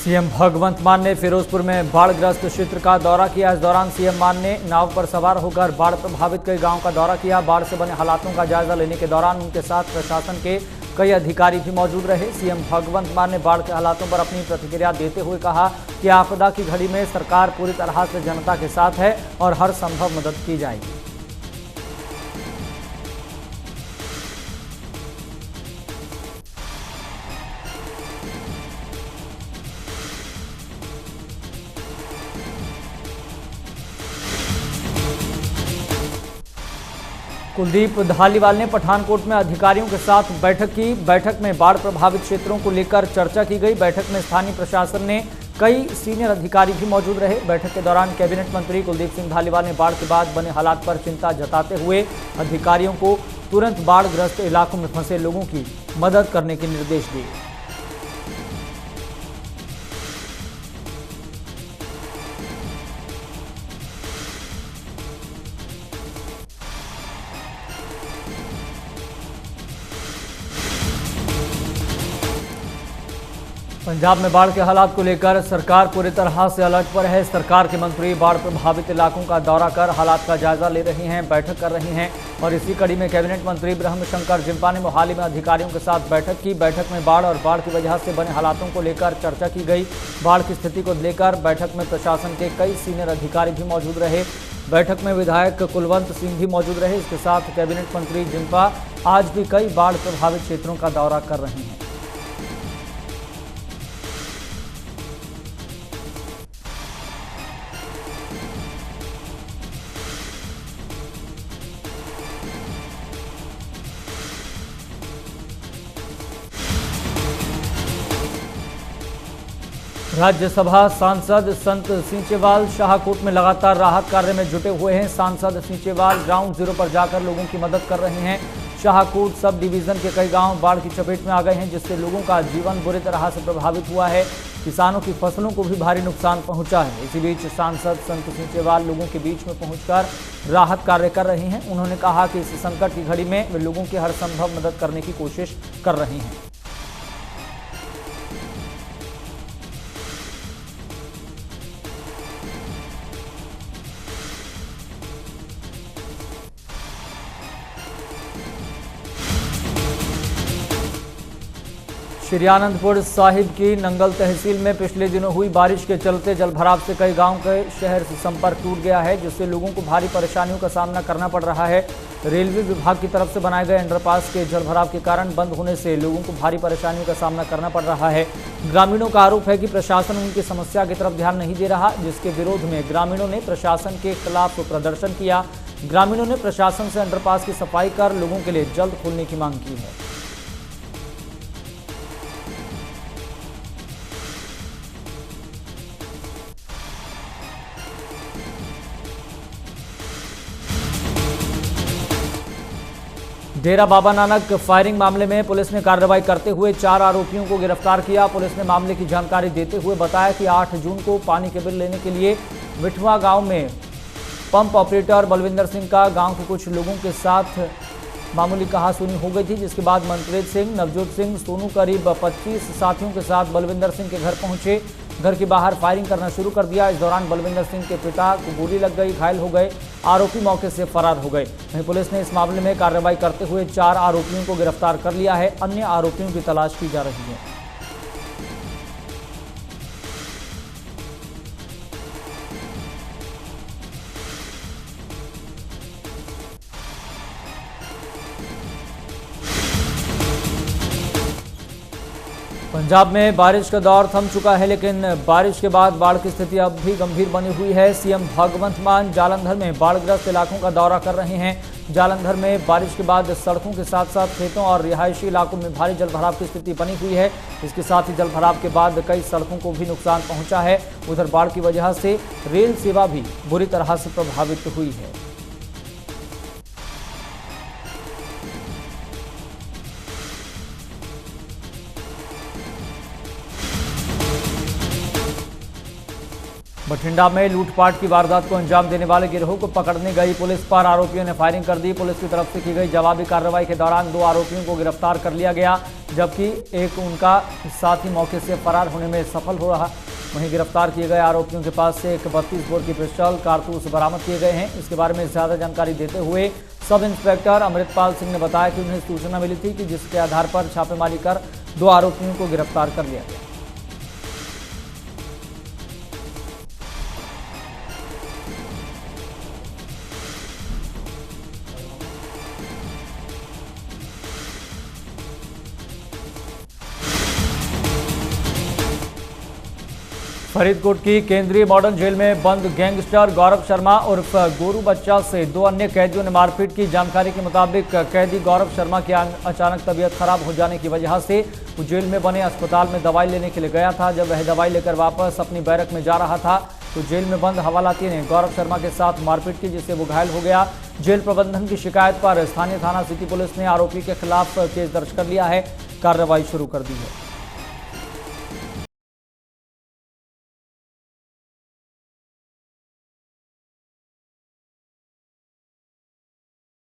CM भगवंत मान ने फिरोजपुर में बाढ़ग्रस्त क्षेत्र का दौरा किया। इस दौरान सीएम मान ने नाव पर सवार होकर बाढ़ प्रभावित कई गांवों का दौरा किया। बाढ़ से बने हालातों का जायजा लेने के दौरान उनके साथ प्रशासन के कई अधिकारी भी मौजूद रहे। सीएम भगवंत मान ने बाढ़ के हालातों पर अपनी प्रतिक्रिया देते हुए कहा कि आपदा की घड़ी में सरकार पूरी तरह से जनता के साथ है और हर संभव मदद की जाएगी। कुलदीप धालीवाल ने पठानकोट में अधिकारियों के साथ बैठक की। बैठक में बाढ़ प्रभावित क्षेत्रों को लेकर चर्चा की गई। बैठक में स्थानीय प्रशासन ने कई सीनियर अधिकारी भी मौजूद रहे। बैठक के दौरान कैबिनेट मंत्री कुलदीप सिंह धालीवाल ने बाढ़ के बाद बने हालात पर चिंता जताते हुए अधिकारियों को तुरंत बाढ़ग्रस्त इलाकों में फंसे लोगों की मदद करने के निर्देश दिए। पंजाब में बाढ़ के हालात को लेकर सरकार पूरी तरह से अलर्ट पर है। सरकार के मंत्री बाढ़ प्रभावित इलाकों का दौरा कर हालात का जायजा ले रहे हैं, बैठक कर रहे हैं और इसी कड़ी में कैबिनेट मंत्री ब्रह्मशंकर जिम्पा ने मोहाली में अधिकारियों के साथ बैठक की। बैठक में बाढ़ और बाढ़ की वजह से बने हालातों को लेकर चर्चा की गई। बाढ़ की स्थिति को लेकर बैठक में प्रशासन के कई सीनियर अधिकारी भी मौजूद रहे। बैठक में विधायक कुलवंत सिंह भी मौजूद रहे। इसके साथ कैबिनेट मंत्री जिम्पा आज भी कई बाढ़ प्रभावित क्षेत्रों का दौरा कर रहे हैं। राज्यसभा सांसद संत सींचेवाल शाहकोट में लगातार राहत कार्य में जुटे हुए हैं। सांसद सींचेवाल ग्राउंड जीरो पर जाकर लोगों की मदद कर रहे हैं। शाहकोट सब डिवीजन के कई गांव बाढ़ की चपेट में आ गए हैं, जिससे लोगों का जीवन बुरी तरह से प्रभावित हुआ है। किसानों की फसलों को भी भारी नुकसान पहुंचा है। इसी बीच सांसद संत सींचेवाल लोगों के बीच में पहुंचकर राहत कार्य कर रहे हैं। उन्होंने कहा कि इस संकट की घड़ी में वे लोगों की हर संभव मदद करने की कोशिश कर रहे हैं। श्री आनंदपुर साहिब की नंगल तहसील में पिछले दिनों हुई बारिश के चलते जलभराव से कई गांव के शहर से संपर्क टूट गया है, जिससे लोगों को भारी परेशानियों का सामना करना पड़ रहा है। रेलवे विभाग की तरफ से बनाए गए अंडरपास के जलभराव के कारण बंद होने से लोगों को भारी परेशानियों का सामना करना पड़ रहा है। ग्रामीणों का आरोप है कि प्रशासन उनकी समस्या की तरफ ध्यान नहीं दे रहा, जिसके विरोध में ग्रामीणों ने प्रशासन के खिलाफ प्रदर्शन किया। ग्रामीणों ने प्रशासन से अंडरपास की सफाई कर लोगों के लिए जल्द खोलने की मांग की है। डेरा बाबा नानक फायरिंग मामले में पुलिस ने कार्रवाई करते हुए 4 आरोपियों को गिरफ्तार किया। पुलिस ने मामले की जानकारी देते हुए बताया कि 8 जून को पानी के बिल लेने के लिए मिठवा गांव में पंप ऑपरेटर बलविंदर सिंह का गांव के कुछ लोगों के साथ मामूली कहासुनी हो गई थी, जिसके बाद मनप्रीत सिंह, नवजोत सिंह, सोनू करीब 25 साथियों के साथ बलविंदर सिंह के घर पहुंचे। घर के बाहर फायरिंग करना शुरू कर दिया। इस दौरान बलविंदर सिंह के पिता को गोली लग गई, घायल हो गए। आरोपी मौके से फरार हो गए। वहीं पुलिस ने इस मामले में कार्रवाई करते हुए 4 आरोपियों को गिरफ्तार कर लिया है। अन्य आरोपियों की तलाश की जा रही है। पंजाब में बारिश का दौर थम चुका है, लेकिन बारिश के बाद बाढ़ की स्थिति अब भी गंभीर बनी हुई है। सीएम भगवंत मान जालंधर में बाढ़ग्रस्त इलाकों का दौरा कर रहे हैं। जालंधर में बारिश के बाद सड़कों के साथ साथ खेतों और रिहायशी इलाकों में भारी जलभराव की स्थिति बनी हुई है। इसके साथ ही जलभराव के बाद कई सड़कों को भी नुकसान पहुंचा है। उधर बाढ़ की वजह से रेल सेवा भी बुरी तरह से प्रभावित हुई है। बठिंडा में लूटपाट की वारदात को अंजाम देने वाले गिरोह को पकड़ने गई पुलिस पर आरोपियों ने फायरिंग कर दी। पुलिस की तरफ से की गई जवाबी कार्रवाई के दौरान 2 आरोपियों को गिरफ्तार कर लिया गया। जबकि एक उनका साथी मौके से फरार होने में सफल हो रहा। वहीं गिरफ्तार किए गए आरोपियों के पास से एक 32 बोर की पिस्टल कारतूस बरामद किए गए हैं। इसके बारे में ज्यादा जानकारी देते हुए सब इंस्पेक्टर अमृतपाल सिंह ने बताया कि उन्हें सूचना मिली थी कि जिसके आधार पर छापेमारी कर 2 आरोपियों को गिरफ्तार कर लिया गया। फरीदकोट की केंद्रीय मॉडर्न जेल में बंद गैंगस्टर गौरव शर्मा उर्फ गोरू बच्चा से 2 अन्य कैदियों ने मारपीट की। जानकारी के मुताबिक कैदी गौरव शर्मा की अचानक तबीयत खराब हो जाने की वजह से वो जेल में बने अस्पताल में दवाई लेने के लिए गया था। जब वह दवाई लेकर वापस अपनी बैरक में जा रहा था तो जेल में बंद हवालाती ने गौरव शर्मा के साथ मारपीट की, जिससे वो घायल हो गया। जेल प्रबंधन की शिकायत पर स्थानीय थाना सिटी पुलिस ने आरोपी के खिलाफ केस दर्ज कर लिया है, कार्रवाई शुरू कर दी है।